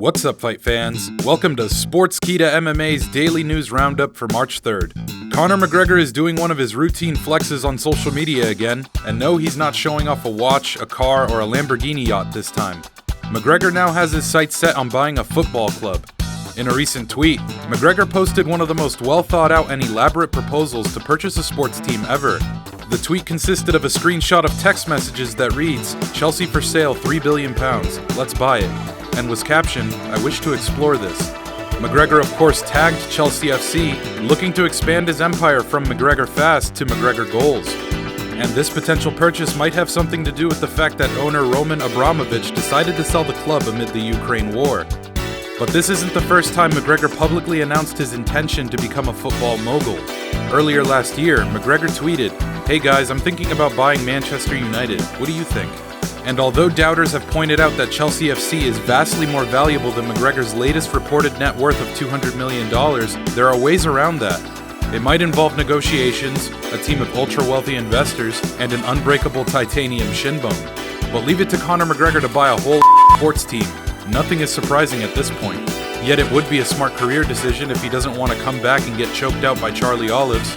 What's up, fight fans? Welcome to Sportskeeda MMA's daily news roundup for March 3rd. Conor McGregor is doing one of his routine flexes on social media again, and no, he's not showing off a watch, a car, or a Lamborghini yacht this time. McGregor now has his sights set on buying a football club. In a recent tweet, McGregor posted one of the most well-thought-out and elaborate proposals to purchase a sports team ever. The tweet consisted of a screenshot of text messages that reads, "Chelsea for sale, £3 billion, let's buy it," and was captioned, "I wish to explore this." McGregor of course tagged Chelsea FC, looking to expand his empire from McGregor Fast to McGregor Goals. And this potential purchase might have something to do with the fact that owner Roman Abramovich decided to sell the club amid the Ukraine war. But this isn't the first time McGregor publicly announced his intention to become a football mogul. Earlier last year, McGregor tweeted, "Hey guys, I'm thinking about buying Manchester United. What do you think?" And although doubters have pointed out that Chelsea FC is vastly more valuable than McGregor's latest reported net worth of $200 million, there are ways around that. It might involve negotiations, a team of ultra-wealthy investors, and an unbreakable titanium shin bone. But leave it to Conor McGregor to buy a whole sports team. Nothing is surprising at this point. Yet it would be a smart career decision if he doesn't want to come back and get choked out by Charlie Olives.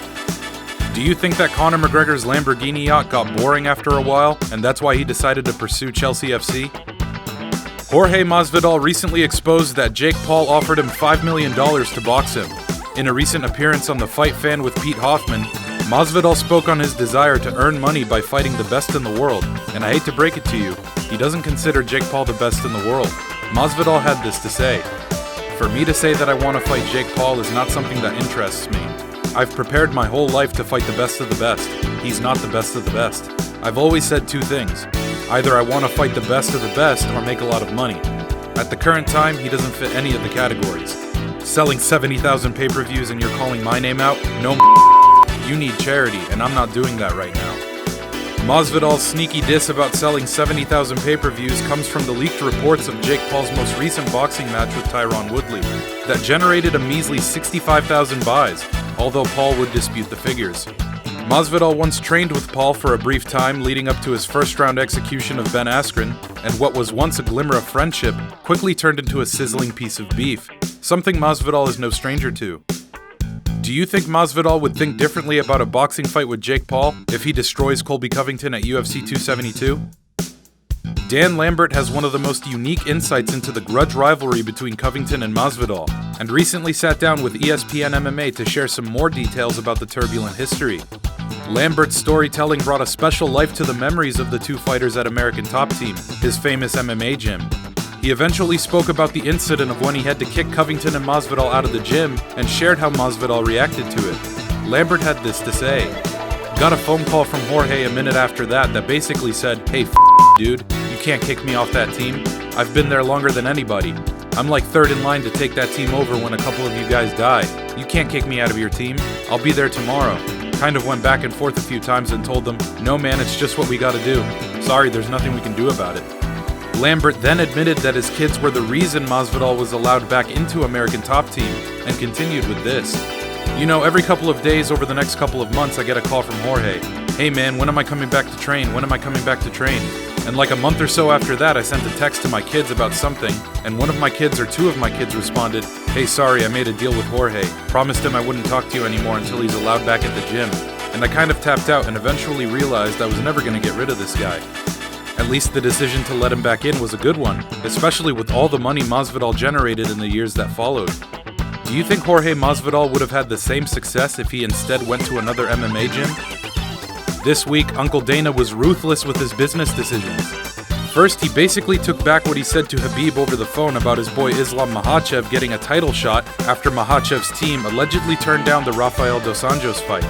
Do you think that Conor McGregor's Lamborghini yacht got boring after a while, and that's why he decided to pursue Chelsea FC? Jorge Masvidal recently exposed that Jake Paul offered him $5 million to box him. In a recent appearance on The Fight Fan with Pete Hoffman, Masvidal spoke on his desire to earn money by fighting the best in the world, and I hate to break it to you, he doesn't consider Jake Paul the best in the world. Masvidal had this to say, "For me to say that I want to fight Jake Paul is not something that interests me. I've prepared my whole life to fight the best of the best. He's not the best of the best. I've always said two things. Either I want to fight the best of the best or make a lot of money. At the current time, he doesn't fit any of the categories. Selling 70,000 pay-per-views and you're calling my name out? No, you need charity, and I'm not doing that right now." Masvidal's sneaky diss about selling 70,000 pay-per-views comes from the leaked reports of Jake Paul's most recent boxing match with Tyron Woodley that generated a measly 65,000 buys, although Paul would dispute the figures. Masvidal once trained with Paul for a brief time leading up to his first-round execution of Ben Askren, and what was once a glimmer of friendship quickly turned into a sizzling piece of beef, something Masvidal is no stranger to. Do you think Masvidal would think differently about a boxing fight with Jake Paul if he destroys Colby Covington at UFC 272? Dan Lambert has one of the most unique insights into the grudge rivalry between Covington and Masvidal, and recently sat down with ESPN MMA to share some more details about the turbulent history. Lambert's storytelling brought a special life to the memories of the two fighters at American Top Team, his famous MMA gym. He eventually spoke about the incident of when he had to kick Covington and Masvidal out of the gym and shared how Masvidal reacted to it. Lambert had this to say, "Got a phone call from Jorge a minute after that basically said, 'Hey, dude, you can't kick me off that team. I've been there longer than anybody. I'm like third in line to take that team over when a couple of you guys die. You can't kick me out of your team. I'll be there tomorrow.' Kind of went back and forth a few times and told them, 'No man, it's just what we gotta do. Sorry, there's nothing we can do about it.'" Lambert then admitted that his kids were the reason Masvidal was allowed back into American Top Team, and continued with this. "You know, every couple of days over the next couple of months I get a call from Jorge. 'Hey man, when am I coming back to train? When am I coming back to train?' And like a month or so after that I sent a text to my kids about something, and one of my kids or two of my kids responded, 'Hey, sorry, I made a deal with Jorge. Promised him I wouldn't talk to you anymore until he's allowed back at the gym. And I kind of tapped out and eventually realized I was never going to get rid of this guy.' At least the decision to let him back in was a good one, especially with all the money Masvidal generated in the years that followed." Do you think Jorge Masvidal would have had the same success if he instead went to another MMA gym? This week, Uncle Dana was ruthless with his business decisions. First, he basically took back what he said to Khabib over the phone about his boy Islam Makhachev getting a title shot after Makhachev's team allegedly turned down the Rafael dos Anjos fight.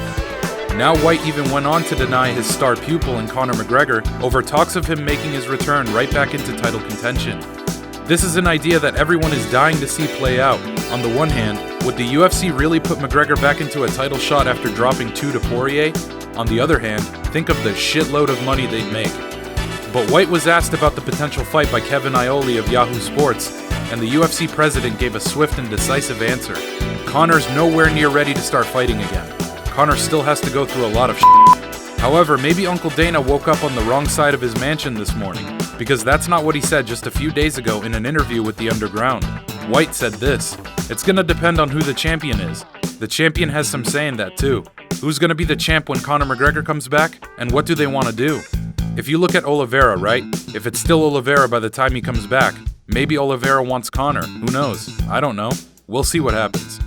Now White even went on to deny his star pupil in Conor McGregor over talks of him making his return right back into title contention. This is an idea that everyone is dying to see play out. On the one hand, would the UFC really put McGregor back into a title shot after dropping 2 to Poirier? On the other hand, think of the shitload of money they'd make. But White was asked about the potential fight by Kevin Iole of Yahoo Sports, and the UFC president gave a swift and decisive answer. Conor's nowhere near ready to start fighting again. Conor still has to go through a lot of shit. However, maybe Uncle Dana woke up on the wrong side of his mansion this morning. Because that's not what he said just a few days ago in an interview with The Underground. White said this: "It's gonna depend on who the champion is. The champion has some say in that too. Who's gonna be the champ when Conor McGregor comes back, and what do they want to do? If you look at Oliveira, right? If it's still Oliveira by the time he comes back, maybe Oliveira wants Conor. Who knows? I don't know. We'll see what happens."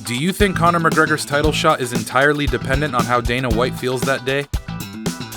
Do you think Conor McGregor's title shot is entirely dependent on how Dana White feels that day?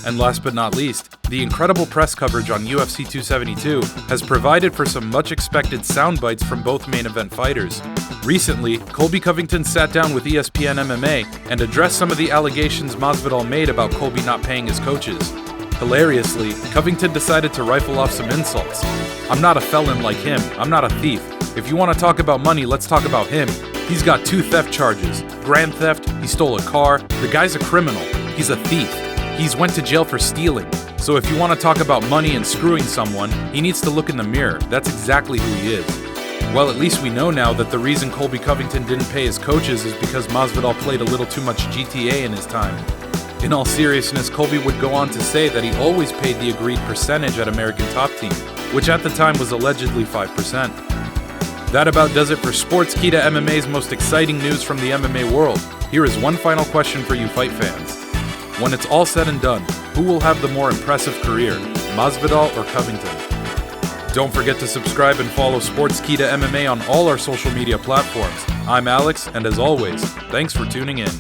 And last but not least, the incredible press coverage on UFC 272 has provided for some much-expected sound bites from both main event fighters. Recently, Colby Covington sat down with ESPN MMA and addressed some of the allegations Masvidal made about Colby not paying his coaches. Hilariously, Covington decided to rifle off some insults. "I'm not a felon like him. I'm not a thief. If you want to talk about money, let's talk about him. He's got 2 theft charges. Grand theft, he stole a car. The guy's a criminal. He's a thief. He's went to jail for stealing. So if you want to talk about money and screwing someone, he needs to look in the mirror. That's exactly who he is." Well, at least we know now that the reason Colby Covington didn't pay his coaches is because Masvidal played a little too much GTA in his time. In all seriousness, Colby would go on to say that he always paid the agreed percentage at American Top Team, which at the time was allegedly 5%. That about does it for Sportskeeda MMA's most exciting news from the MMA world. Here is one final question for you fight fans. When it's all said and done, who will have the more impressive career, Masvidal or Covington? Don't forget to subscribe and follow Sportskeeda MMA on all our social media platforms. I'm Alex, and as always, thanks for tuning in.